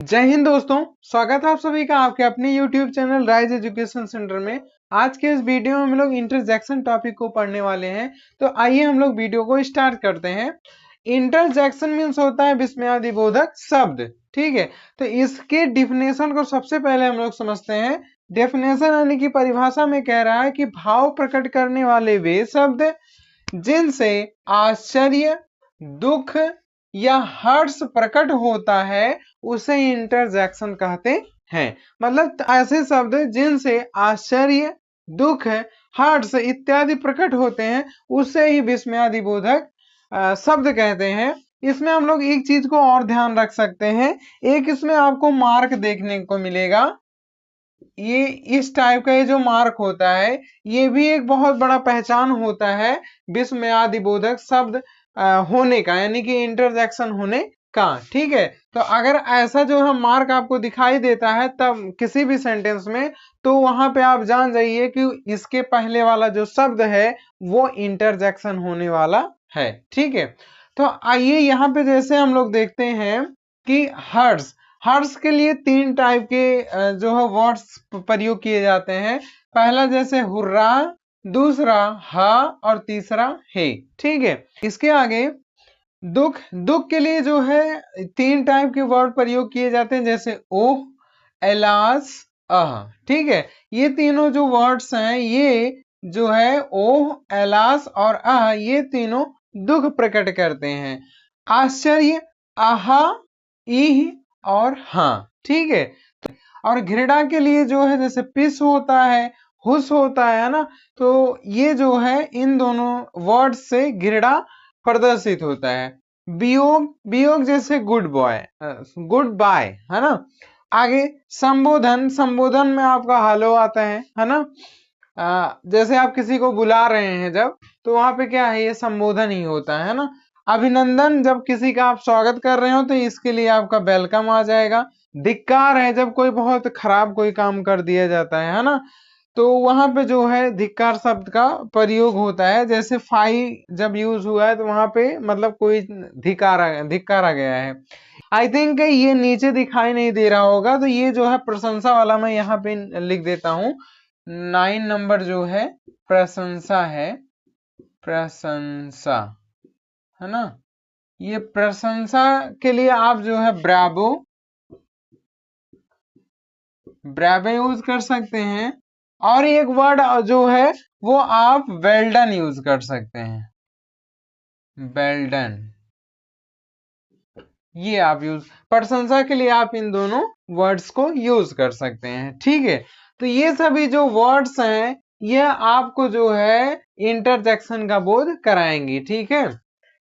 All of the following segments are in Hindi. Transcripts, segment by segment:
जय हिंद दोस्तों, स्वागत है आप सभी का आपके अपने YouTube channel rise education centre में। आज के इस वीडियो में हम लोग इंटरजेक्शन टॉपिक को पढ़ने वाले हैं। तो आइए हम लोग वीडियो को स्टार्ट करते हैं। इंटरजेक्शन मीन्स होता है विस्मयादिबोधक शब्द। ठीक है, तो इसके डिफिनेशन को सबसे पहले हम लोग समझते हैं। डेफिनेशन यानी कि परिभाषा में कह रहा है कि भाव प्रकट करने वाले वे शब्द जिनसे आश्चर्य, दुख या हर्ष प्रकट होता है उसे इंटरजेक्शन कहते हैं। मतलब ऐसे शब्द जिनसे आश्चर्य, दुख, हर्ष इत्यादि प्रकट होते हैं उसे ही विस्मयादिबोधक शब्द कहते हैं। इसमें हम लोग एक चीज को और ध्यान रख सकते हैं। एक इसमें आपको मार्क देखने को मिलेगा। ये इस टाइप का ये जो मार्क होता है ये भी एक बहुत बड़ा पहचान होता है विस्मयादिबोधक शब्द होने का, यानी कि इंटरजेक्शन होने का। ठीक है, तो अगर ऐसा जो है मार्क आपको दिखाई देता है तब किसी भी सेंटेंस में, तो वहां पे आप जान जाइए कि इसके पहले वाला जो शब्द है वो इंटरजेक्शन होने वाला है। ठीक है, तो आइए यहाँ पे जैसे हम लोग देखते हैं कि हर्ष हर्ष के लिए तीन टाइप के जो है वर्ड्स प्रयोग किए जाते हैं। पहला जैसे हुर्रा, दूसरा हा और तीसरा हे। ठीक है, इसके आगे दुख दुख के लिए जो है तीन टाइप के वर्ड प्रयोग किए जाते हैं, जैसे ओह, एलास, अह। ठीक है, ये तीनों जो वर्ड्स हैं ये जो है ओह, एलास और अह, ये तीनों दुख प्रकट करते हैं। आश्चर्य आहा, इह और हाँ। ठीक है, और घृणा के लिए जो है जैसे पिस होता है, हुस होता है ना, तो ये जो है इन दोनों वर्ड से घृणा प्रदर्शित होता है। वियोग वियोग जैसे गुड बॉय, गुड बाय, है ना। आगे संबोधन संबोधन में आपका हेलो आता है ना। जैसे आप किसी को बुला रहे हैं जब, तो वहां पे क्या है, ये संबोधन ही होता है ना। अभिनंदन जब किसी का आप स्वागत कर रहे हो तो इसके लिए आपका वेलकम आ जाएगा। धिक्कार है जब कोई बहुत खराब कोई काम कर दिया जाता है ना, तो वहां पे जो है धिक्कार शब्द का प्रयोग होता है। जैसे फाई जब यूज हुआ है तो वहां पे मतलब कोई धिक्कारा गया है। आई थिंक ये नीचे दिखाई नहीं दे रहा होगा, तो ये जो है प्रशंसा वाला मैं यहाँ पे लिख देता हूँ। 9 नंबर जो है प्रशंसा है, प्रशंसा, है ना। ये प्रशंसा के लिए आप जो है ब्रावो ब्रावो यूज कर सकते हैं। और एक वर्ड जो है वो आप वेल डन यूज कर सकते हैं, वेल डन। ये आप यूज प्रशंसा के लिए आप इन दोनों वर्ड्स को यूज कर सकते हैं। ठीक है, तो ये सभी जो वर्ड्स हैं ये आपको जो है इंटरजेक्शन का बोध कराएंगी। ठीक है,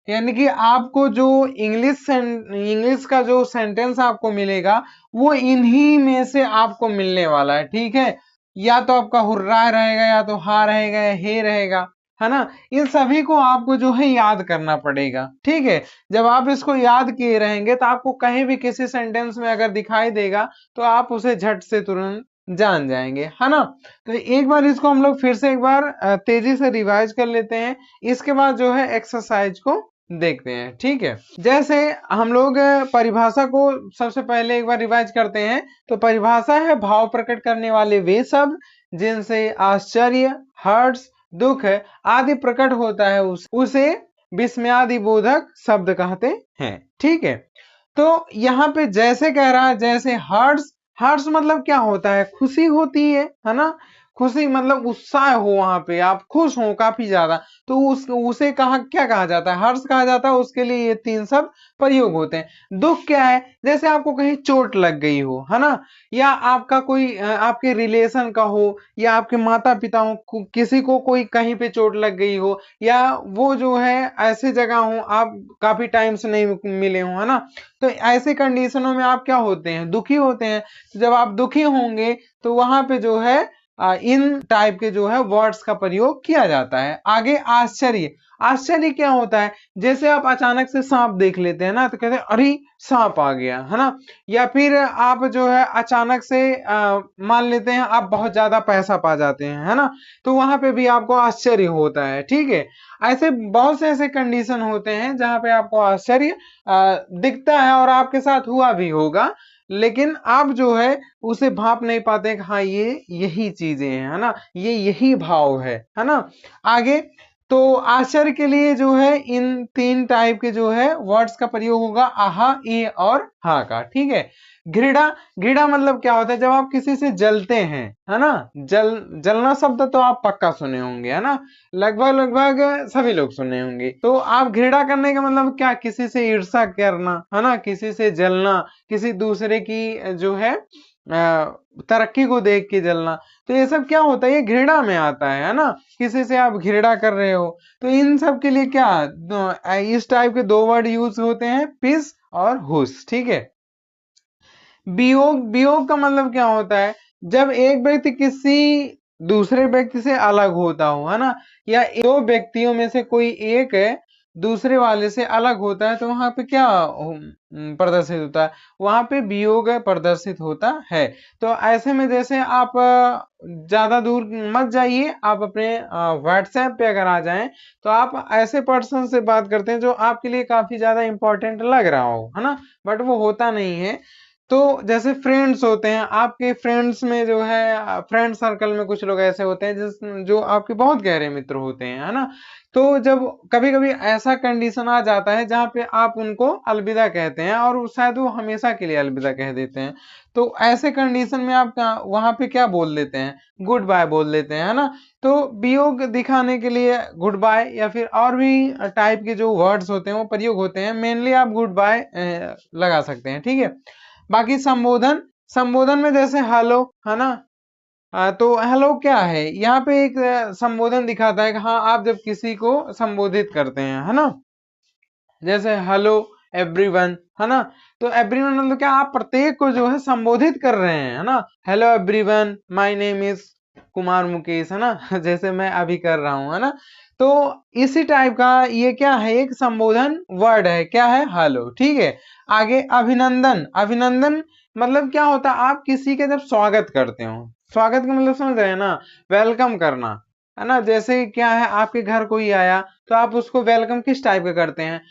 यानी कि आपको जो इंग्लिश का जो सेंटेंस आपको मिलेगा वो इन्हीं में से आपको मिलने वाला है। ठीक है, या तो आपका हुर्रा रहेगा, या तो हा रहेगा, या हे रहेगा, है ना। इन सभी को आपको जो है याद करना पड़ेगा। ठीक है, जब आप इसको याद किए रहेंगे तो आपको कहीं भी किसी सेंटेंस में अगर दिखाई देगा तो आप उसे झट से तुरंत जान जाएंगे, है ना। तो एक बार इसको हम लोग फिर से एक बार तेजी से रिवाइज कर लेते हैं। इसके बाद जो है एक्सरसाइज को देखते हैं। ठीक है, जैसे हम लोग परिभाषा को सबसे पहले एक बार रिवाइज करते हैं। तो परिभाषा है भाव प्रकट करने वाले वे शब्द जिनसे आश्चर्य, हर्ष, दुख आदि प्रकट होता है उसे विस्मयादिबोधक शब्द कहते हैं। ठीक है, तो यहाँ पे जैसे कह रहा है, जैसे हर्ष हर्ष मतलब क्या होता है, खुशी होती है ना। खुशी मतलब उत्साह हो, वहां पे आप खुश हो काफी ज्यादा, तो उसे क्या कहा जाता है, हर्ष कहा जाता है। उसके लिए ये तीन शब्द प्रयोग होते हैं। दुख क्या है, जैसे आपको कहीं चोट लग गई हो, है ना, या आपका कोई आपके रिलेशन का हो, या आपके माता पिता हो, किसी को कोई कहीं पे चोट लग गई हो, या वो जो है ऐसी जगह हो आप काफी टाइम से नहीं मिले हो, है ना। तो ऐसे कंडीशनों में आप क्या होते हैं, दुखी होते हैं। तो जब आप दुखी होंगे तो वहां पे जो है इन टाइप के जो है वर्ड्स का प्रयोग किया जाता है। आगे आश्चर्य आश्चर्य क्या होता है, जैसे आप अचानक से सांप देख लेते हैं ना, तो कहते हैं अरे सांप आ गया, है ना। या फिर आप जो है अचानक से मान लेते हैं आप बहुत ज्यादा पैसा पा जाते हैं, है ना, तो वहां पे भी आपको आश्चर्य होता है। ठीक है, ऐसे बहुत से ऐसे कंडीशन होते हैं जहां पे आपको आश्चर्य दिखता है और आपके साथ हुआ भी होगा। लेकिन आप जो है उसे भाप नहीं पाते कि हाँ ये यही चीजें हैं, है ना, ये यही भाव है ना। आगे तो आश्चर्य के लिए जो है इन तीन टाइप के जो है वर्ड्स का प्रयोग होगा, आहा, ए और हा का, ठीक है। घृणा, घृणा मतलब क्या होता है, जब आप किसी से जलते हैं, है ना, जलना शब्द तो आप पक्का सुने होंगे, है ना, लगभग लगभग सभी लोग सुने होंगे। तो आप घृणा करने का मतलब क्या, किसी से ईर्ष्या करना, है ना, किसी से जलना, किसी दूसरे की जो है तरक्की को देख के जलना, तो ये सब क्या होता है, ये घृणा में आता है ना, किसी से आप घृणा कर रहे हो। तो इन सब के लिए क्या इस टाइप के दो वर्ड यूज होते हैं, पिस और हुस, ठीक है। वियोग, वियोग का मतलब क्या होता है, जब एक व्यक्ति किसी दूसरे व्यक्ति से अलग होता हो, है ना, या दो व्यक्तियों में से कोई एक है दूसरे वाले से अलग होता है, तो वहां पे क्या प्रदर्शित होता है, वहां पे वियोग प्रदर्शित होता है। तो ऐसे में जैसे आप ज्यादा दूर मत जाइए, आप अपने व्हाट्सएप पे अगर आ जाएं, तो आप ऐसे पर्सन से बात करते हैं जो आपके लिए काफी ज्यादा इंपॉर्टेंट लग रहा हो, है ना, बट वो होता नहीं है। तो जैसे फ्रेंड्स होते हैं, आपके फ्रेंड्स में जो है फ्रेंड सर्कल में कुछ लोग ऐसे होते हैं जो आपके बहुत गहरे मित्र होते हैं, है ना। तो जब कभी कभी ऐसा कंडीशन आ जाता है जहाँ पे आप उनको अलविदा कहते हैं और शायद वो हमेशा के लिए अलविदा कह देते हैं, तो ऐसे कंडीशन में आप वहां पे क्या बोल देते हैं, गुड बाय बोल देते हैं, है ना। तो वियोग दिखाने के लिए गुड बाय या फिर और भी टाइप के जो वर्ड्स होते हैं वो प्रयोग होते हैं, मेनली आप गुड बाय लगा सकते हैं, ठीक है। बाकी संबोधन, संबोधन में जैसे हेलो, है ना, तो हेलो क्या है, यहाँ पे एक संबोधन दिखाता है कि हाँ आप जब किसी को संबोधित करते हैं, है ना, जैसे हेलो एवरीवन, है ना, तो एवरीवन मतलब क्या, आप प्रत्येक को जो है संबोधित कर रहे हैं, है ना, hello everyone my name is Kumar Mukesh, है ना जैसे मैं अभी कर रहा हूं, है ना। तो इसी टाइप का ये क्या है, एक संबोधन वर्ड है, क्या है, हेलो, ठीक है। आगे अभिनंदन, अभिनंदन मतलब क्या होता है, आप किसी का जब स्वागत करते हो, स्वागत का मतलब समझ रहे हैं ना, वेलकम करना, है ना। जैसे क्या है, आपके घर कोई आया तो आप उसको वेलकम किस टाइप का करते हैं,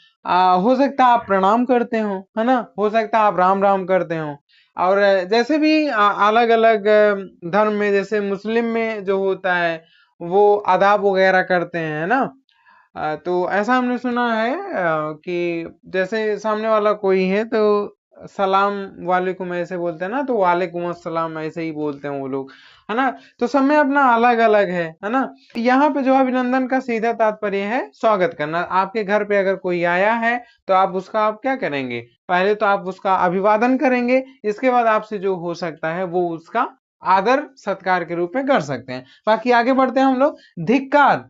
हो सकता है आप प्रणाम करते हो, है ना, हो सकता है आप राम राम करते हो। और जैसे भी अलग अलग धर्म में, जैसे मुस्लिम में जो होता है वो आदाब वगैरह करते हैं, है ना। तो ऐसा हमने सुना है कि जैसे सामने वाला कोई है तो सलाम वालेकुम ऐसे बोलते हैं ना, तो वालेकुम अस्सलाम ऐसे ही बोलते हैं वो लोग, है ना। तो सब में अपना अलग अलग है ना। यहाँ पे जो अभिनंदन का सीधा तात्पर्य है स्वागत करना। आपके घर पे अगर कोई आया है तो आप उसका आप क्या करेंगे, पहले तो आप उसका अभिवादन करेंगे, इसके बाद आपसे जो हो सकता है वो उसका आदर सत्कार के रूप में कर सकते हैं। बाकी आगे बढ़ते हैं हम लोग। धिक्कार,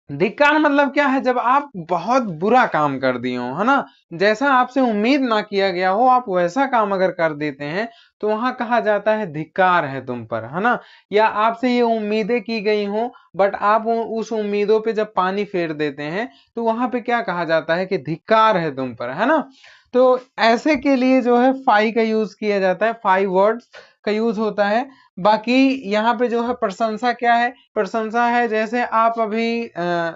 धिक्कार मतलब क्या है, जब आप बहुत बुरा काम कर दिए हो, है ना, जैसा आपसे उम्मीद ना किया गया हो आप वैसा काम अगर कर देते हैं, तो वहां कहा जाता है धिक्कार है तुम पर, है ना। या आपसे ये उम्मीदें की गई हो बट आप उस उम्मीदों पे जब पानी फेर देते हैं, तो वहां पे क्या कहा जाता है कि धिक्कार है तुम पर, है ना। तो ऐसे के लिए जो है फाई का यूज किया जाता है, फाइव वर्ड्स का यूज होता है। बाकी यहाँ पे जो है प्रशंसा क्या है, प्रशंसा है जैसे आप अभी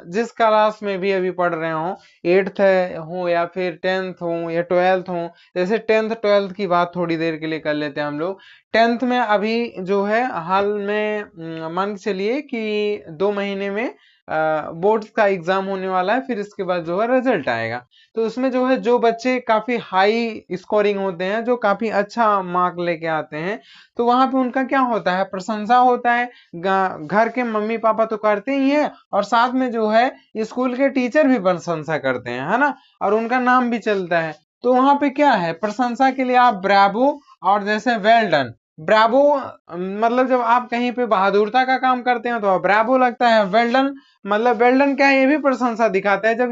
जिस क्लास में भी अभी पढ़ रहे हो, एट्थ हो या फिर टेंथ हो या ट्वेल्थ हो, जैसे टेंथ ट्वेल्थ की बात थोड़ी देर के लिए कर लेते हैं हम लोग। टेंथ में अभी जो है हाल में मान के चलिए कि 2 महीने में बोर्ड्स का एग्जाम होने वाला है, फिर इसके बाद जो है रिजल्ट आएगा। तो उसमें जो है जो बच्चे काफी हाई स्कोरिंग होते हैं, जो काफी अच्छा मार्क लेके आते हैं, तो वहां पे उनका क्या होता है, प्रशंसा होता है। घर के मम्मी पापा तो करते ही हैं और साथ में जो है स्कूल के टीचर भी प्रशंसा करते हैं, है ना, और उनका नाम भी चलता है। तो वहां पे क्या है, प्रशंसा के लिए आप ब्रावो और जैसे वेल डन, ब्रावो मतलब जब आप कहीं पे बहादुरता का काम करते हैं तो ब्रावो लगता है। वेल डन मतलब वेल डन क्या है, ये भी प्रशंसा दिखाता है, जब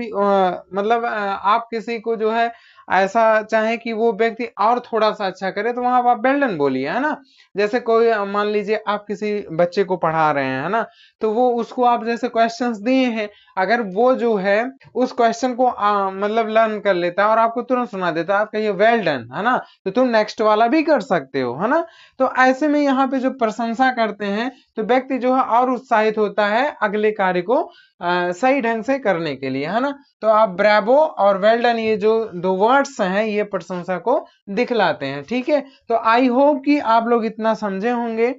मतलब आप किसी को जो है ऐसा चाहे कि वो व्यक्ति और थोड़ा सा अच्छा करे, तो वहां आप वेल डन बोलिए, है ना। जैसे कोई मान लीजिए आप किसी बच्चे को पढ़ा रहे हैं, है ना, तो वो उसको आप जैसे क्वेश्चंस दिए हैं, अगर वो जो है उस क्वेश्चन को मतलब लर्न कर लेता है और आपको तुरंत सुना देता है, आप कहिए वेल डन, है ना, तो तुम नेक्स्ट वाला भी कर सकते हो, है ना। तो ऐसे में यहाँ पे जो प्रशंसा करते हैं तो व्यक्ति जो है और उत्साहित होता है अगले कार्य को सही ढंग से करने के लिए, है ना। तो आप ब्रावो और वेल डन ये जो दो वर्ड हर्ट्स हैं ये प्रशंसा को दिखलाते हैं। ठीक है, तो आई होप कि आप लोग इतना समझे होंगे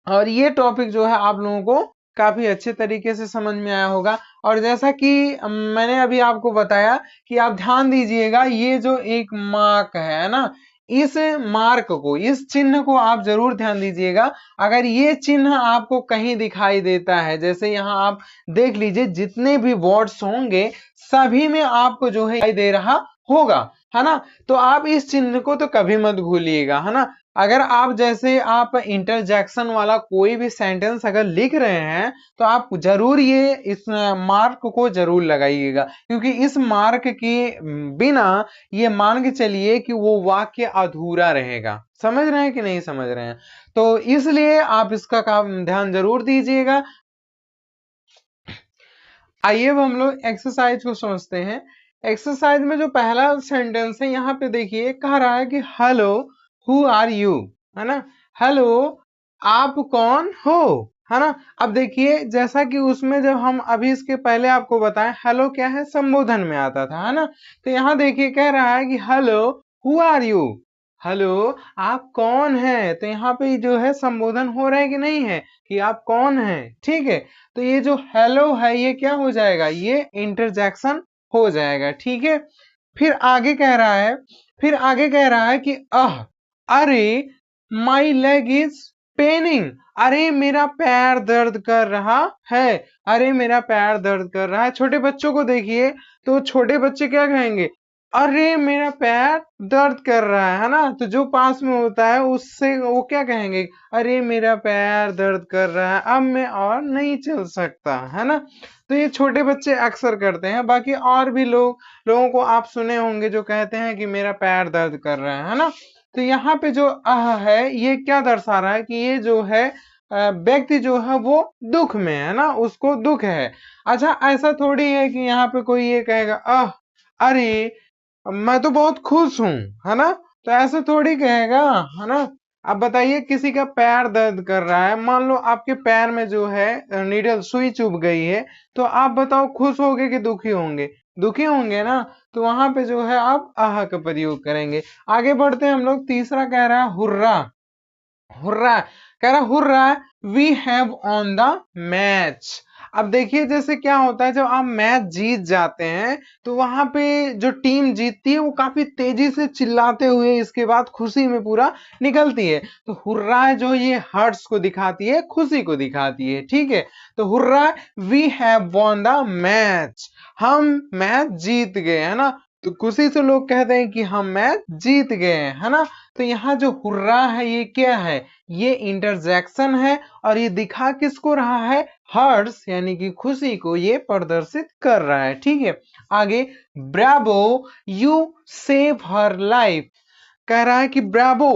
और ये टॉपिक जो है आप लोगों को काफी अच्छे तरीके से समझ में आया होगा। और जैसा कि मैंने अभी आपको बताया कि आप ध्यान दीजिएगा, ये जो एक मार्क है ना, इस मार्क को, इस चिन्ह को आप जरूर ध्यान दीजिएगा। अगर ये चिन्ह आपको कहीं दिखाई देता है, जैसे यहाँ आप देख लीजिए जितने भी वर्ड्स होंगे सभी में आपको जो है दिखाई दे रहा होगा, है ना, तो आप इस चिन्ह को तो कभी मत भूलिएगा, है ना। अगर आप जैसे आप इंटरजेक्शन वाला कोई भी सेंटेंस अगर लिख रहे हैं तो आप जरूर ये इस मार्क को जरूर लगाइएगा, क्योंकि इस मार्क के बिना ये मान के चलिए कि वो वाक्य अधूरा रहेगा। समझ रहे हैं कि नहीं समझ रहे हैं? तो इसलिए आप इसका ध्यान जरूर दीजिएगा। आइए अब हम लोग एक्सरसाइज को समझते हैं। एक्सरसाइज में जो पहला सेंटेंस है यहाँ पे देखिए, कह रहा है कि हेलो हु आर यू, है ना, हेलो आप कौन हो, है ना। अब देखिए जैसा कि उसमें जब हम अभी इसके पहले आपको बताएं हेलो क्या है, संबोधन में आता था, है ना। तो यहाँ देखिए कह रहा है कि hello who are you, hello आप कौन है, तो यहाँ पे जो है संबोधन हो रहा है कि नहीं है कि आप कौन है। ठीक है, तो ये जो हेलो है ये क्या हो जाएगा, ये इंटरजेक्शन हो जाएगा। ठीक है, फिर आगे कह रहा है, फिर आगे कह रहा है कि अरे माई लेग इज पेनिंग, अरे मेरा पैर दर्द कर रहा है, अरे मेरा पैर दर्द कर रहा है। छोटे बच्चों को देखिए तो छोटे बच्चे क्या कहेंगे, अरे मेरा पैर दर्द कर रहा है ना, तो जो पास में होता है उससे वो क्या कहेंगे, अरे मेरा पैर दर्द कर रहा है, अब मैं और नहीं चल सकता, है ना। तो ये छोटे बच्चे अक्सर करते हैं। बाकी और भी लोगों को आप सुने होंगे जो कहते हैं कि मेरा पैर दर्द कर रहा है ना। तो यहाँ पे जो है ये क्या दर्शा रहा है कि ये जो है व्यक्ति जो है वो दुख में है ना, उसको दुख है। अच्छा ऐसा थोड़ी है कि यहाँ पे कोई ये कहेगा अरे मैं तो बहुत खुश हूं, है ना, तो ऐसे थोड़ी कहेगा, है ना। अब बताइए किसी का पैर दर्द कर रहा है, मान लो आपके पैर में जो है नीडल सुई चुभ गई है, तो आप बताओ खुश होंगे कि दुखी होंगे, दुखी होंगे ना। तो वहां पे जो है आप आह का प्रयोग करेंगे। आगे बढ़ते हैं हम लोग, तीसरा कह रहा है हुर्रा, हुर्रा कह रहा hurrah we have won the match. अब देखिए जैसे क्या होता है जब आप मैच जीत जाते हैं तो वहां पे जो टीम जीतती है वो काफी तेजी से चिल्लाते हुए इसके बाद खुशी में पूरा निकलती है। तो हुर्रा जो ये हर्ट्स को दिखाती है, खुशी को दिखाती है। ठीक है, तो hurrah we have won the match, हम मैच जीत गए, है ना। तो खुशी से लोग कहते हैं कि हम मैच जीत गए, है ना। तो यहाँ जो हुर्रा है ये क्या है, ये इंटरजेक्शन है और ये दिखा किसको रहा है, हर्ट्स यानी कि खुशी को ये प्रदर्शित कर रहा है। ठीक है, आगे Bravo you save her life, कह रहा है कि Bravo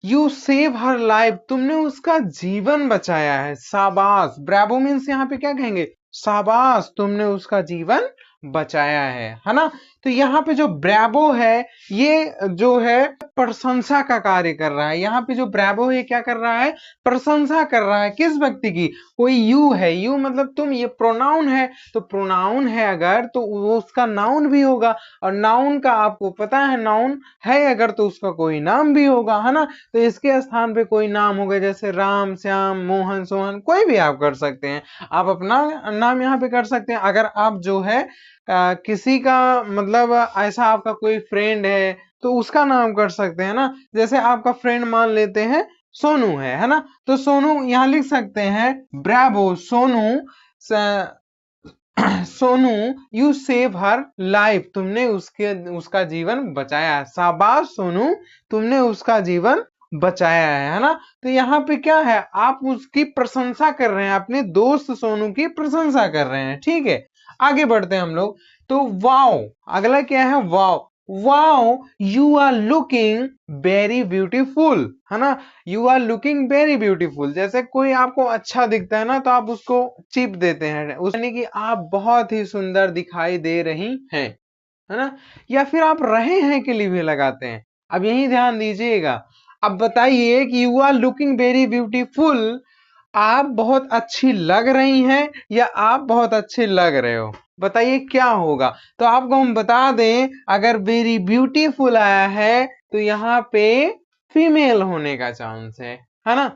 you save her life, तुमने उसका जीवन बचाया है, शाबाश। ब्रावो मीन्स यहाँ पे क्या कहेंगे, शाबाश तुमने उसका जीवन बचाया है ना। तो यहाँ पे जो ब्रावो है ये जो है प्रशंसा का कार्य कर रहा है। यहाँ पे जो ब्रावो है क्या कर रहा है, प्रशंसा कर रहा है किस व्यक्ति की, कोई यू है, यू मतलब तुम, ये प्रोनाउन है, तो प्रोनाउन है अगर तो वो उसका नाउन भी होगा, और नाउन का आपको पता है नाउन है अगर तो उसका कोई नाम भी होगा, है ना। तो इसके स्थान पे कोई नाम होगा, जैसे राम श्याम मोहन सोहन कोई भी आप कर सकते हैं, आप अपना नाम यहाँ पे कर सकते हैं। अगर आप जो है किसी का मतलब ऐसा आपका कोई फ्रेंड है तो उसका नाम कर सकते हैं ना, जैसे आपका फ्रेंड मान लेते हैं सोनू है ना, तो सोनू यहाँ लिख सकते हैं Bravo Sonu, Sonu you save her life, तुमने उसका जीवन बचाया है, शाबाश सोनू तुमने उसका जीवन बचाया है ना। तो यहाँ पे क्या है, आप उसकी प्रशंसा कर रहे हैं, अपने दोस्त सोनू की प्रशंसा कर रहे हैं। ठीक है, आगे बढ़ते हैं हम लोग। तो वाओ, अगला क्या है, wow, wow you are looking very beautiful, है ना, you are looking very beautiful. जैसे कोई आपको अच्छा दिखता है ना तो आप उसको चिप देते हैं, यानी कि आप बहुत ही सुंदर दिखाई दे रही हैं, है ना, या फिर आप रहे हैं के लिए भी लगाते हैं। अब यही ध्यान दीजिएगा। अब बताइए कि you are looking very beautiful, आप बहुत अच्छी लग रही हैं या आप बहुत अच्छे लग रहे हो, बताइए क्या होगा। तो आपको हम बता दें, अगर वेरी ब्यूटीफुल आया है तो यहाँ पे फीमेल होने का चांस है ना।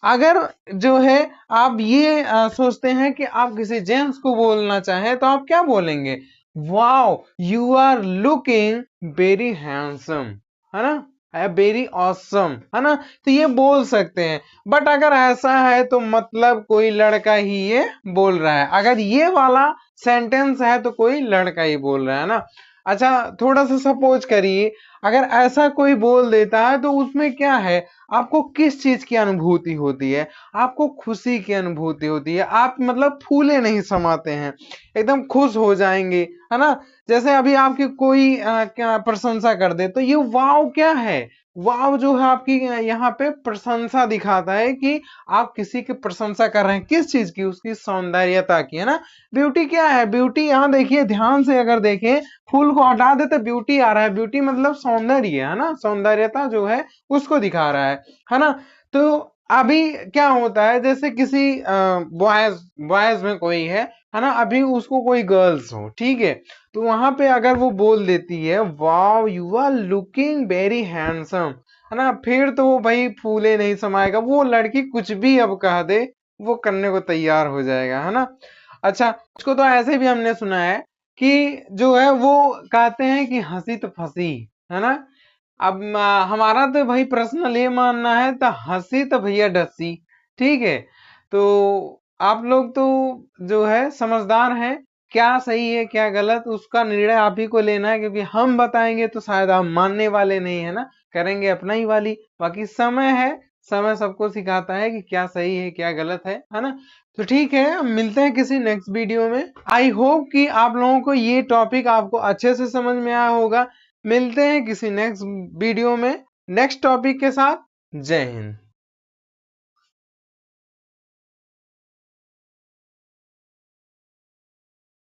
अगर जो है आप ये सोचते हैं कि आप किसी जेंट्स को बोलना चाहें तो आप क्या बोलेंगे, wow you are looking very handsome, है ना, वेरी ऑसम, है ना, तो ये बोल सकते हैं। बट अगर ऐसा है तो मतलब कोई लड़का ही ये बोल रहा है, अगर ये वाला सेंटेंस है तो कोई लड़का ही बोल रहा है ना। अच्छा थोड़ा सा सपोज करिए, अगर ऐसा कोई बोल देता है तो उसमें क्या है, आपको किस चीज की अनुभूति होती है, आपको खुशी की अनुभूति होती है, आप मतलब फूले नहीं समाते हैं, एकदम खुश हो जाएंगे, है ना। जैसे अभी आपकी कोई क्या प्रशंसा कर दे तो ये वाव क्या है, वाव जो है आपकी यहाँ पे प्रशंसा दिखाता है कि आप किसी की प्रशंसा कर रहे हैं, किस चीज की, उसकी सौंदर्यता की, है ना। ब्यूटी क्या है, ब्यूटी यहाँ देखिए ध्यान से अगर देखें, फूल को हटा दे तो ब्यूटी आ रहा है, ब्यूटी मतलब सौंदर्य, है ना, सौंदर्यता जो है उसको दिखा रहा है ना। तो अभी क्या होता है, जैसे किसी बॉयज बॉयज में कोई है ना, अभी उसको कोई गर्ल्स हो, ठीक है, तो वहां पे अगर वो बोल देती है wow you are looking very handsome, है ना, फिर तो वो भाई फूले नहीं समाएगा, वो लड़की कुछ भी अब कह दे वो करने को तैयार हो जाएगा, है ना। अच्छा उसको तो ऐसे भी हमने सुना है कि जो है वो कहते हैं कि हंसी तो फंसी, है ना। अब हमारा तो भाई पर्सनल ये मानना है, तो हंसी तो भैया डसी, ठीक है। तो आप लोग तो जो है समझदार हैं, क्या सही है क्या गलत उसका निर्णय आप ही को लेना है, क्योंकि हम बताएंगे तो शायद आप मानने वाले नहीं, है ना, करेंगे अपना ही वाली। बाकी समय है, समय सबको सिखाता है कि क्या सही है क्या गलत है ना। तो ठीक है, हम मिलते हैं किसी नेक्स्ट वीडियो में। आई होप कि आप लोगों को ये टॉपिक आपको अच्छे से समझ में आया होगा। मिलते हैं किसी नेक्स्ट वीडियो में नेक्स्ट टॉपिक के साथ। जय हिंद।